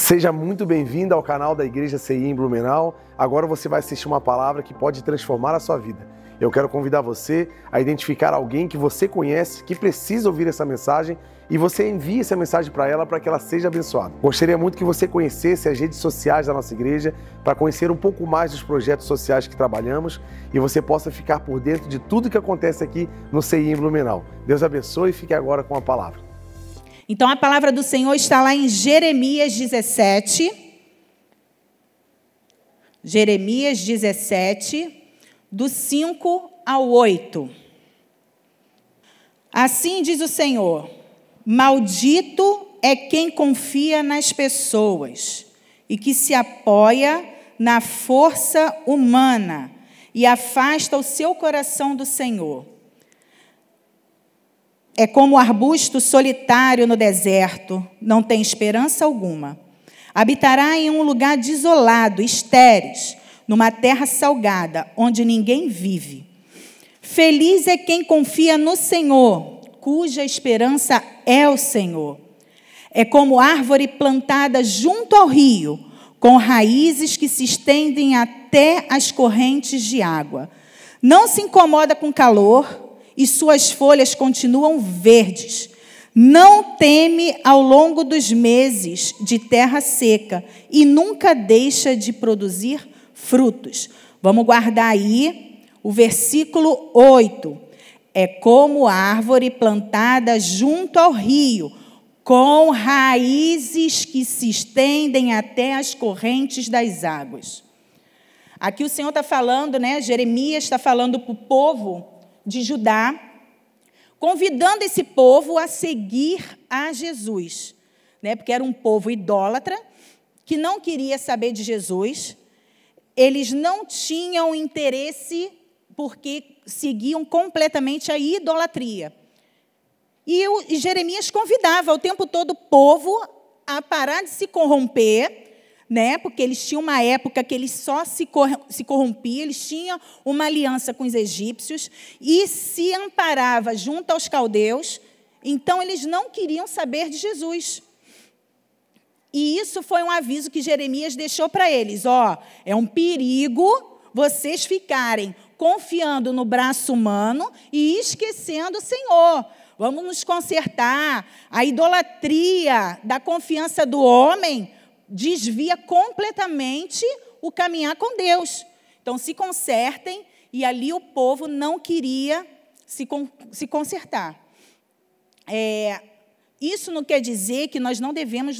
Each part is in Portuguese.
Seja muito bem-vindo ao canal da Igreja CI em Blumenau. Agora você vai assistir uma palavra que pode transformar a sua vida. Eu quero convidar você a identificar alguém que você conhece, que precisa ouvir essa mensagem, e você envie essa mensagem para ela para que ela seja abençoada. Gostaria muito que você conhecesse as redes sociais da nossa igreja para conhecer um pouco mais dos projetos sociais que trabalhamos e você possa ficar por dentro de tudo que acontece aqui no CI em Blumenau. Deus abençoe e fique agora com a palavra. Então, a palavra do Senhor está lá em Jeremias 17. Jeremias 17, do 5 ao 8. Assim diz o Senhor: maldito é quem confia nas pessoas e que se apoia na força humana e afasta o seu coração do Senhor. É como o arbusto solitário no deserto, não tem esperança alguma. Habitará em um lugar desolado, estéril, numa terra salgada, onde ninguém vive. Feliz é quem confia no Senhor, cuja esperança é o Senhor. É como árvore plantada junto ao rio, com raízes que se estendem até as correntes de água. Não se incomoda com calor, e suas folhas continuam verdes. Não teme ao longo dos meses de terra seca e nunca deixa de produzir frutos. Vamos guardar aí o versículo 8. É como árvore plantada junto ao rio, com raízes que se estendem até as correntes das águas. Aqui o Senhor está falando, né? Jeremias está falando para o povo de Judá, convidando esse povo a seguir a Jesus, né? Porque era um povo idólatra, que não queria saber de Jesus, eles não tinham interesse porque seguiam completamente a idolatria. E Jeremias convidava o tempo todo o povo a parar de se corromper, né? Porque eles tinham uma época que eles só se corrompiam, eles tinham uma aliança com os egípcios e se amparava junto aos caldeus, então eles não queriam saber de Jesus. E isso foi um aviso que Jeremias deixou para eles: é um perigo vocês ficarem confiando no braço humano e esquecendo o Senhor. Vamos nos consertar. A idolatria da confiança do homem desvia completamente o caminhar com Deus. Então, se consertem, e ali o povo não queria se consertar. Isso não quer dizer que nós não devemos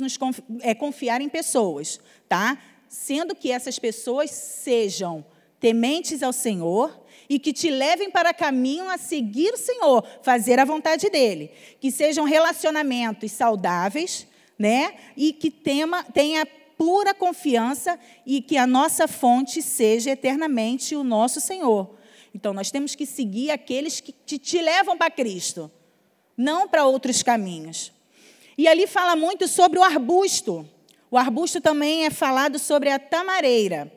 confiar em pessoas, tá? Sendo que essas pessoas sejam tementes ao Senhor e que te levem para caminho a seguir o Senhor, fazer a vontade dEle. Que sejam relacionamentos saudáveis, né? E que tenha pura confiança e que a nossa fonte seja eternamente o nosso Senhor. Então, nós temos que seguir aqueles que te levam para Cristo, não para outros caminhos. E ali fala muito sobre o arbusto. O arbusto também é falado sobre a tamareira.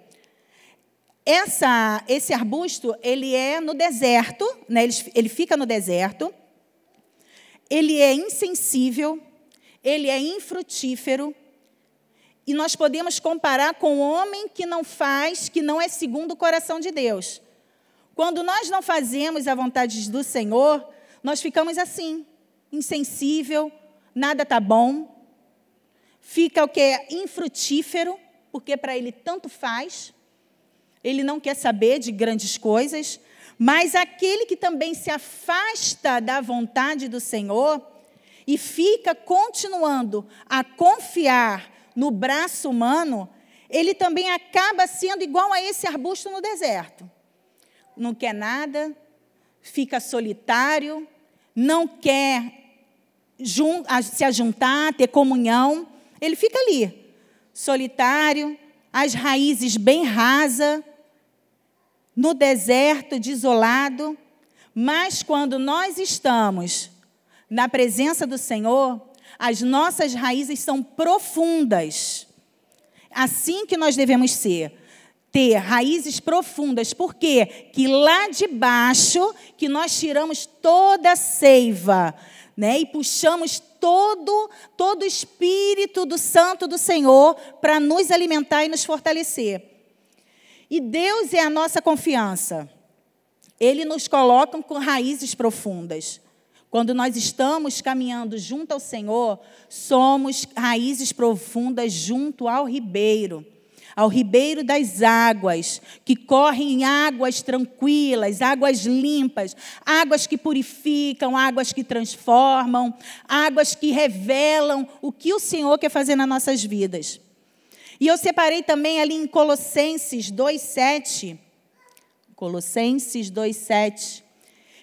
Esse arbusto, ele é no deserto, né? Ele fica no deserto, ele é insensível, ele é infrutífero, e nós podemos comparar com o homem que não é segundo o coração de Deus. Quando nós não fazemos a vontade do Senhor, nós ficamos assim, insensível, nada está bom, fica o que? Infrutífero, porque para ele tanto faz, ele não quer saber de grandes coisas, mas aquele que também se afasta da vontade do Senhor e fica continuando a confiar no braço humano, ele também acaba sendo igual a esse arbusto no deserto. Não quer nada, fica solitário, não quer se ajuntar, ter comunhão. Ele fica ali, solitário, as raízes bem rasas, no deserto, desolado. Mas quando nós estamos na presença do Senhor, as nossas raízes são profundas. Assim que nós devemos ter raízes profundas. Por quê? Que lá de baixo, que nós tiramos toda a seiva, né? E puxamos todo o Espírito do Santo do Senhor para nos alimentar e nos fortalecer. E Deus é a nossa confiança. Ele nos coloca com raízes profundas. Quando nós estamos caminhando junto ao Senhor, somos raízes profundas junto ao ribeiro das águas, que correm águas tranquilas, águas limpas, águas que purificam, águas que transformam, águas que revelam o que o Senhor quer fazer nas nossas vidas. E eu separei também ali em Colossenses 2:7,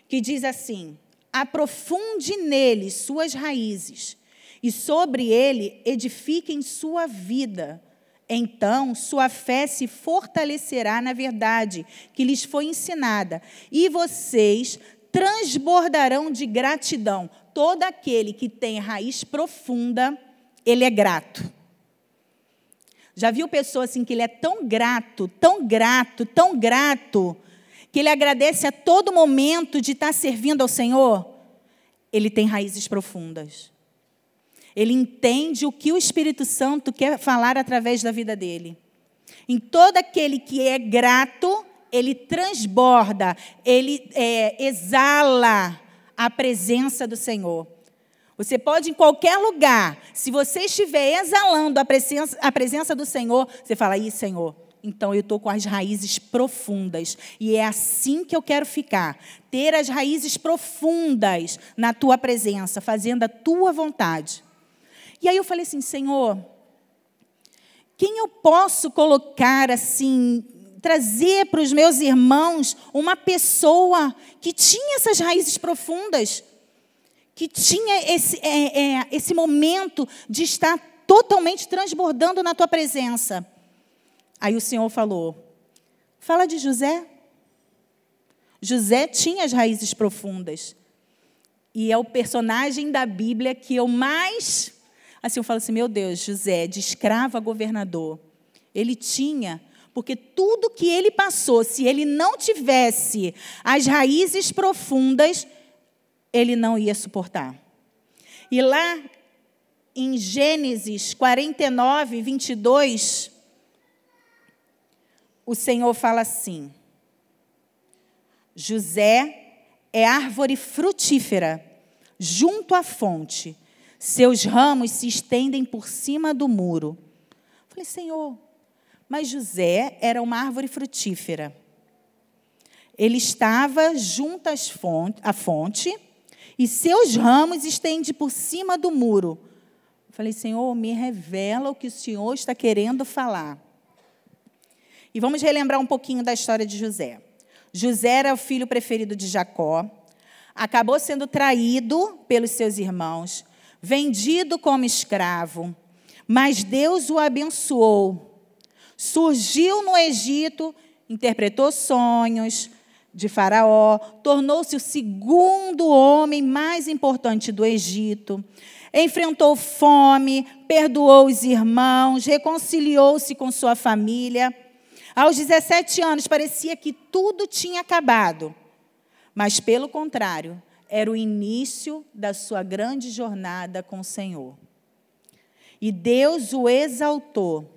que diz assim: aprofunde nele suas raízes, e sobre ele edifiquem sua vida. Então, sua fé se fortalecerá na verdade que lhes foi ensinada, e vocês transbordarão de gratidão. Todo aquele que tem raiz profunda, ele é grato. Já viu pessoa assim que ele é tão grato, que ele agradece a todo momento de estar servindo ao Senhor? Ele tem raízes profundas. Ele entende o que o Espírito Santo quer falar através da vida dele. Em todo aquele que é grato, ele transborda, ele exala a presença do Senhor. Você pode, em qualquer lugar, se você estiver exalando a presença do Senhor, você fala: "Ih, Senhor, então eu estou com as raízes profundas, e é assim que eu quero ficar, ter as raízes profundas na tua presença, fazendo a tua vontade." E aí eu falei assim: Senhor, quem eu posso colocar assim, trazer para os meus irmãos uma pessoa que tinha essas raízes profundas, que tinha esse momento de estar totalmente transbordando na tua presença? Aí o Senhor falou: fala de José. José tinha as raízes profundas. E é o personagem da Bíblia que eu mais... Assim, eu falo assim: meu Deus, José, de escravo a governador. Ele tinha, porque tudo que ele passou, se ele não tivesse as raízes profundas, ele não ia suportar. E lá, em Gênesis 49, 22, o Senhor fala assim: José é árvore frutífera junto à fonte, seus ramos se estendem por cima do muro. Eu falei: Senhor, mas José era uma árvore frutífera. Ele estava junto à fonte, e seus ramos estendem por cima do muro. Eu falei: Senhor, me revela o que o Senhor está querendo falar. E vamos relembrar um pouquinho da história de José. José era o filho preferido de Jacó, acabou sendo traído pelos seus irmãos, vendido como escravo, mas Deus o abençoou. Surgiu no Egito, interpretou sonhos de Faraó, tornou-se o segundo homem mais importante do Egito, enfrentou fome, perdoou os irmãos, reconciliou-se com sua família. Aos 17 anos, parecia que tudo tinha acabado, mas, pelo contrário, era o início da sua grande jornada com o Senhor. E Deus o exaltou.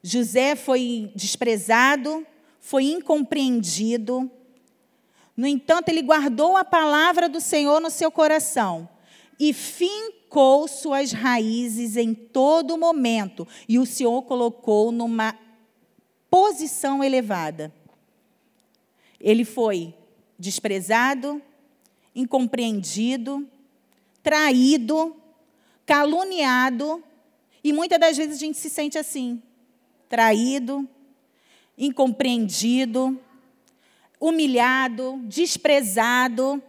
José foi desprezado, foi incompreendido. No entanto, ele guardou a palavra do Senhor no seu coração e fincou suas raízes em todo momento. E o Senhor colocou numa posição elevada. Ele foi desprezado, incompreendido, traído, caluniado, e muitas das vezes a gente se sente assim, traído, incompreendido, humilhado, desprezado,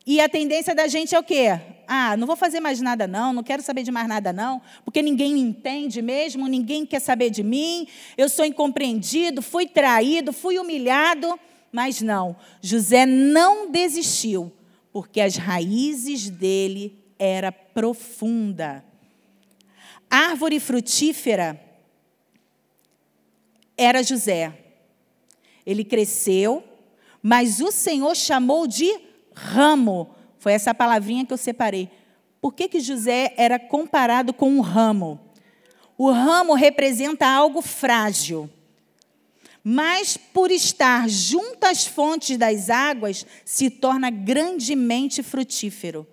e a tendência da gente é o quê? Ah, não vou fazer mais nada não, não quero saber de mais nada não, porque ninguém me entende mesmo, ninguém quer saber de mim, eu sou incompreendido, fui traído, fui humilhado. Mas não, José não desistiu, porque as raízes dele eram profundas. Árvore frutífera era José. Ele cresceu, mas o Senhor chamou de ramo. Foi essa palavrinha que eu separei. Por que José era comparado com um ramo? O ramo representa algo frágil. Mas, por estar junto às fontes das águas, se torna grandemente frutífero.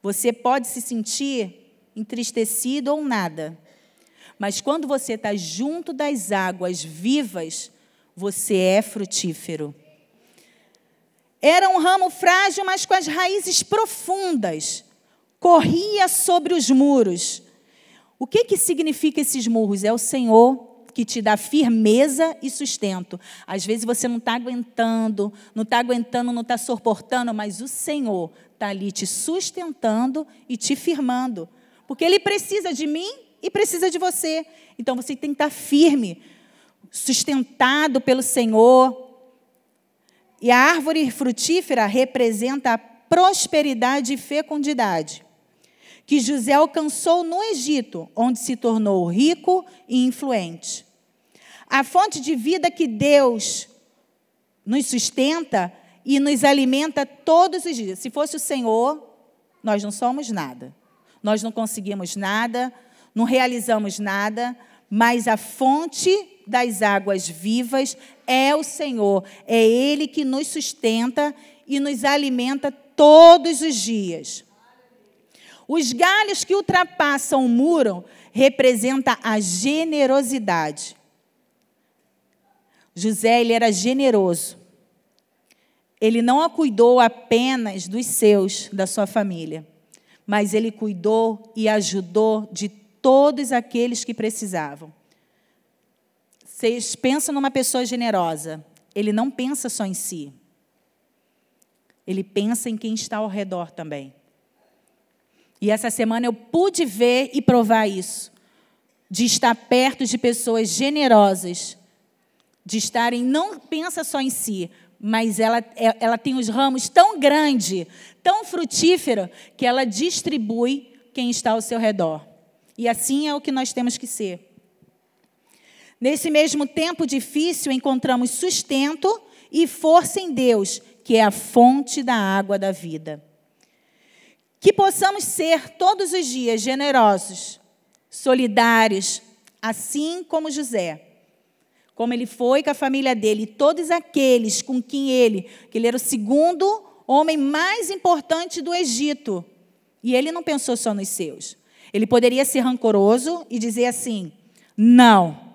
Você pode se sentir entristecido ou nada. Mas, quando você está junto das águas vivas, você é frutífero. Era um ramo frágil, mas com as raízes profundas. Corria sobre os muros. O que significa esses muros? É o Senhor que te dá firmeza e sustento. Às vezes você não está aguentando, não está suportando, mas o Senhor está ali te sustentando e te firmando. Porque Ele precisa de mim e precisa de você. Então você tem que estar firme, sustentado pelo Senhor. E a árvore frutífera representa a prosperidade e fecundidade que José alcançou no Egito, onde se tornou rico e influente. A fonte de vida que Deus nos sustenta e nos alimenta todos os dias. Se fosse o Senhor, nós não somos nada. Nós não conseguimos nada, não realizamos nada, mas a fonte das águas vivas é o Senhor. É Ele que nos sustenta e nos alimenta todos os dias. Os galhos que ultrapassam o muro representam a generosidade. José, ele era generoso. Ele não cuidou apenas dos seus, da sua família, mas ele cuidou e ajudou de todos aqueles que precisavam. Vocês pensam numa pessoa generosa, ele não pensa só em si. Ele pensa em quem está ao redor também. E essa semana eu pude ver e provar isso, de estar perto de pessoas generosas, de estarem, não pensa só em si, mas ela tem os ramos tão grandes, tão frutíferos, que ela distribui quem está ao seu redor. E assim é o que nós temos que ser. Nesse mesmo tempo difícil, encontramos sustento e força em Deus, que é a fonte da água da vida. Que possamos ser todos os dias generosos, solidários, assim como José. Como ele foi com a família dele, e todos aqueles com quem ele era o segundo homem mais importante do Egito. E ele não pensou só nos seus. Ele poderia ser rancoroso e dizer assim, não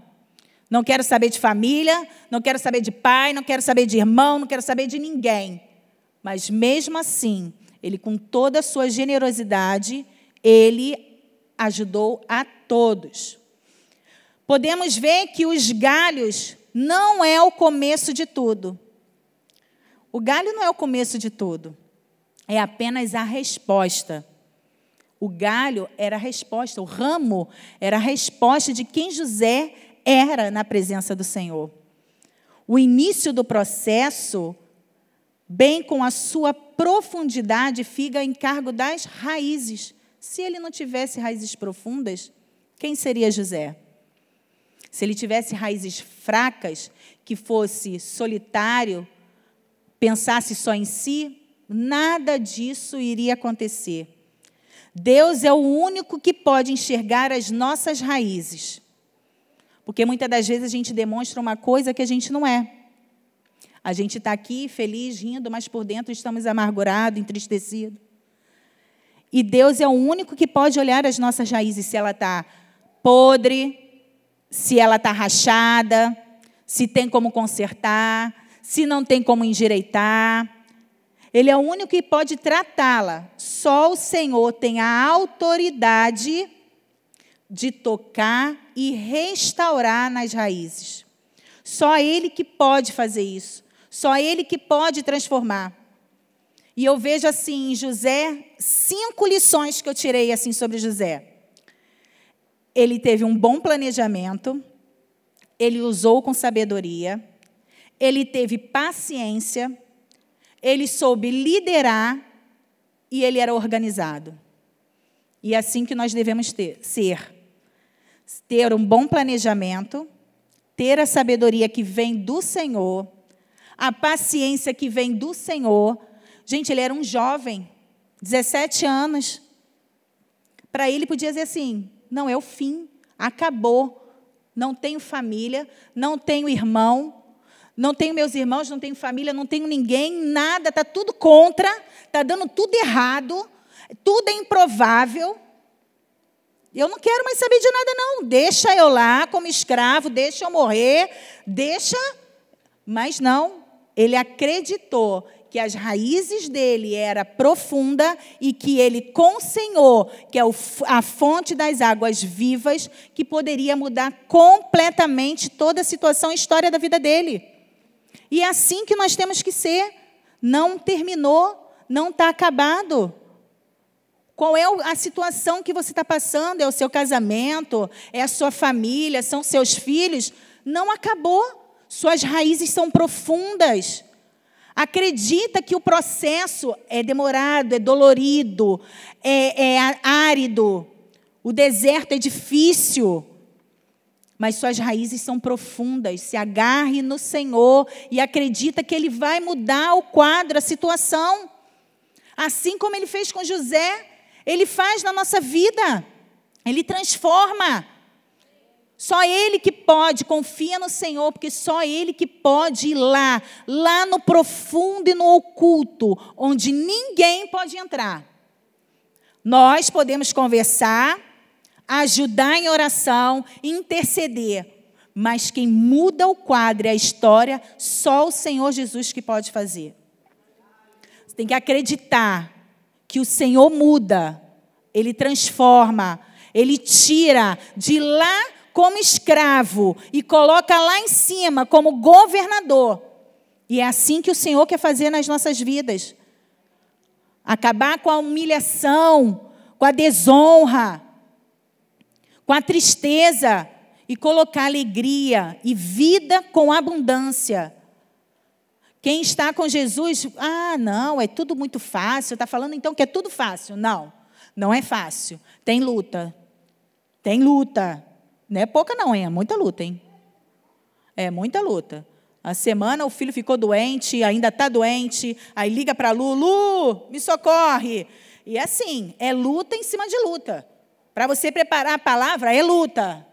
quero saber de família, não quero saber de pai, não quero saber de irmão, não quero saber de ninguém. Mas mesmo assim, ele, com toda a sua generosidade, ele ajudou a todos. Podemos ver que os galhos não é o começo de tudo. O galho não é o começo de tudo. É apenas a resposta. O galho era a resposta, o ramo era a resposta de quem José era na presença do Senhor. O início do processo, bem com a sua profundidade, fica em cargo das raízes. Se ele não tivesse raízes profundas, quem seria José? Se ele tivesse raízes fracas, que fosse solitário, pensasse só em si, nada disso iria acontecer. Deus é o único que pode enxergar as nossas raízes. Porque muitas das vezes a gente demonstra uma coisa que a gente não é. A gente está aqui feliz, rindo, mas por dentro estamos amargurados, entristecidos. E Deus é o único que pode olhar as nossas raízes, se ela está podre, se ela está rachada, se tem como consertar, se não tem como endireitar. Ele é o único que pode tratá-la. Só o Senhor tem a autoridade de tocar e restaurar nas raízes. Só Ele que pode fazer isso. Só Ele que pode transformar. E eu vejo assim em José, 5 lições que eu tirei assim sobre José. Ele teve um bom planejamento, ele usou com sabedoria, ele teve paciência, ele soube liderar e ele era organizado. E é assim que nós devemos ser. Ter um bom planejamento, ter a sabedoria que vem do Senhor, a paciência que vem do Senhor. Gente, ele era um jovem, 17 anos, para ele podia dizer assim, não, é o fim, acabou. Não tenho família, não tenho irmão, não tenho meus irmãos, não tenho família, não tenho ninguém, nada, está tudo contra, está dando tudo errado, tudo é improvável. Eu não quero mais saber de nada, não. Deixa eu lá como escravo, deixa eu morrer, deixa. Mas não, ele acreditou que as raízes dele era profunda e que ele, com o Senhor, que é a fonte das águas vivas, que poderia mudar completamente toda a situação e história da vida dele. E é assim que nós temos que ser. Não terminou, não está acabado. Qual é a situação que você está passando? É o seu casamento? É a sua família? São seus filhos? Não acabou. Suas raízes são profundas. Acredita que o processo é demorado, é dolorido, é árido. O deserto é difícil. Mas suas raízes são profundas. Se agarre no Senhor e acredita que Ele vai mudar o quadro, a situação. Assim como Ele fez com José, Ele faz na nossa vida. Ele transforma. Só Ele que pode, confia no Senhor, porque só Ele que pode ir lá no profundo e no oculto, onde ninguém pode entrar. Nós podemos conversar, ajudar em oração, interceder, mas quem muda o quadro e a história, só o Senhor Jesus que pode fazer. Você tem que acreditar que o Senhor muda, Ele transforma, Ele tira de lá como escravo e coloca lá em cima como governador. E é assim que o Senhor quer fazer nas nossas vidas. Acabar com a humilhação, com a desonra, com a tristeza e colocar alegria e vida com abundância. Quem está com Jesus, não, é tudo muito fácil. Está falando então que é tudo fácil. Não, não é fácil. Tem luta. Tem luta. Não é pouca não, hein? É muita luta, hein? É muita luta. A semana o filho ficou doente, ainda está doente, aí liga para Lu, me socorre. E assim, é luta em cima de luta. Para você preparar a palavra, é luta.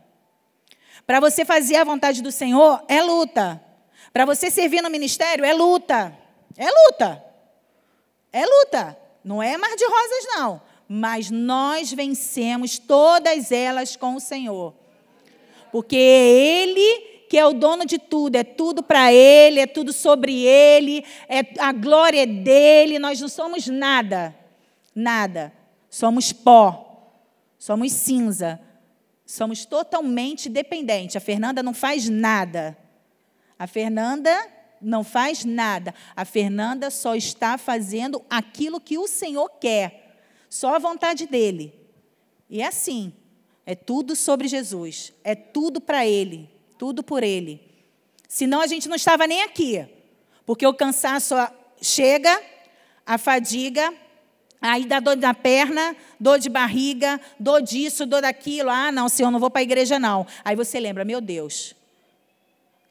Para você fazer a vontade do Senhor, é luta. Para você servir no ministério, é luta. É luta. É luta. Não é mar de rosas, não. Mas nós vencemos todas elas com o Senhor. Porque é Ele que é o dono de tudo, é tudo para Ele, é tudo sobre Ele, a glória é dEle, nós não somos nada, nada. Somos pó, somos cinza, somos totalmente dependentes. A Fernanda não faz nada. A Fernanda não faz nada. A Fernanda só está fazendo aquilo que o Senhor quer, só a vontade dEle. E é assim. É tudo sobre Jesus, é tudo para Ele, tudo por Ele. Senão a gente não estava nem aqui, porque o cansaço chega, a fadiga, aí dá dor na perna, dor de barriga, dor disso, dor daquilo. Não, Senhor, não vou para a igreja não. Aí você lembra, meu Deus,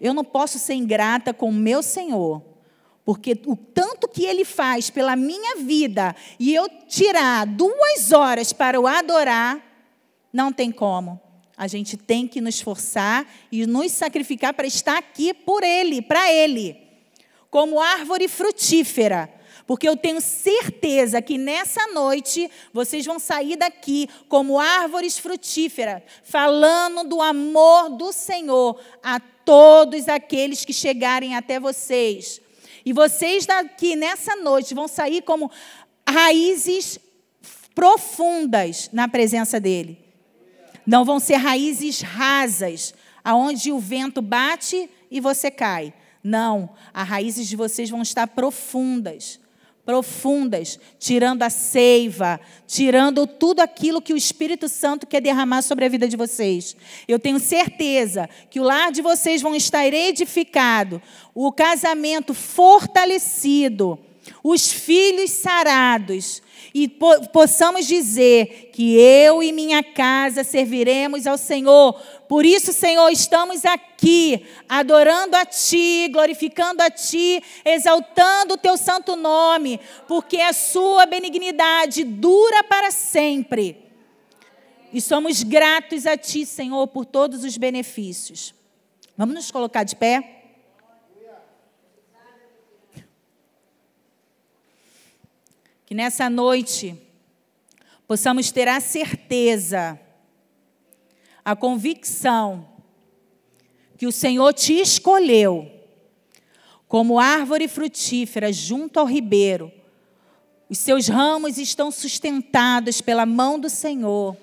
eu não posso ser ingrata com o meu Senhor, porque o tanto que Ele faz pela minha vida, e eu tirar 2 horas para o adorar, não tem como. A gente tem que nos esforçar e nos sacrificar para estar aqui por Ele, para Ele. Como árvore frutífera. Porque eu tenho certeza que nessa noite vocês vão sair daqui como árvores frutíferas, falando do amor do Senhor a todos aqueles que chegarem até vocês. E vocês daqui nessa noite vão sair como raízes profundas na presença dEle. Não vão ser raízes rasas, aonde o vento bate e você cai. Não, as raízes de vocês vão estar profundas, profundas, tirando a seiva, tirando tudo aquilo que o Espírito Santo quer derramar sobre a vida de vocês. Eu tenho certeza que o lar de vocês vão estar edificado, o casamento fortalecido, os filhos sarados, e possamos dizer que eu e minha casa serviremos ao Senhor. Por isso, Senhor, estamos aqui adorando a Ti, glorificando a Ti, exaltando o Teu santo nome, porque a Sua benignidade dura para sempre. E somos gratos a Ti, Senhor, por todos os benefícios. Vamos nos colocar de pé? Que nessa noite possamos ter a certeza, a convicção que o Senhor te escolheu como árvore frutífera junto ao ribeiro. Os seus ramos estão sustentados pela mão do Senhor.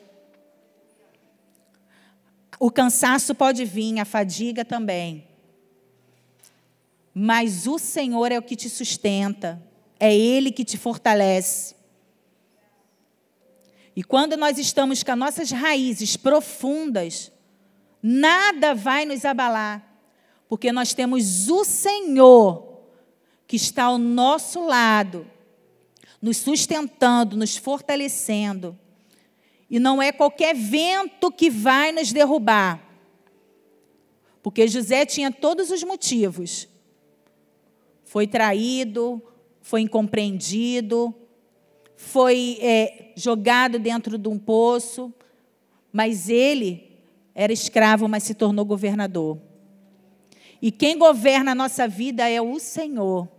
O cansaço pode vir, a fadiga também. Mas o Senhor é o que te sustenta. É Ele que te fortalece. E quando nós estamos com as nossas raízes profundas, nada vai nos abalar. Porque nós temos o Senhor que está ao nosso lado, nos sustentando, nos fortalecendo. E não é qualquer vento que vai nos derrubar. Porque José tinha todos os motivos. Foi traído, foi incompreendido, foi jogado dentro de um poço, mas ele era escravo, mas se tornou governador. E quem governa a nossa vida é o Senhor.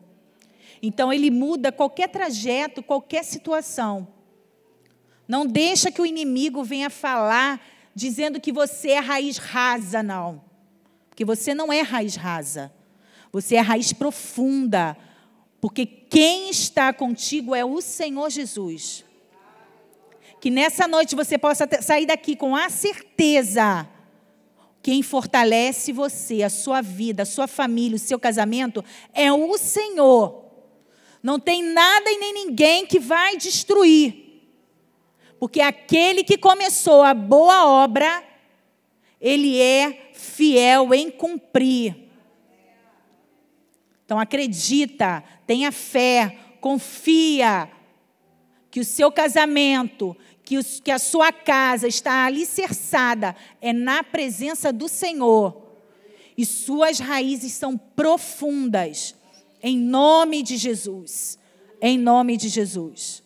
Então, Ele muda qualquer trajeto, qualquer situação. Não deixa que o inimigo venha falar dizendo que você é raiz rasa, não. Porque você não é raiz rasa. Você é raiz profunda. Porque quem está contigo é o Senhor Jesus. Que nessa noite você possa sair daqui com a certeza. Quem fortalece você, a sua vida, a sua família, o seu casamento, é o Senhor. Não tem nada e nem ninguém que vai destruir. Porque aquele que começou a boa obra, Ele é fiel em cumprir. Então acredita, tenha fé, confia que o seu casamento, que a sua casa está alicerçada é na presença do Senhor. E suas raízes são profundas. Em nome de Jesus. Em nome de Jesus.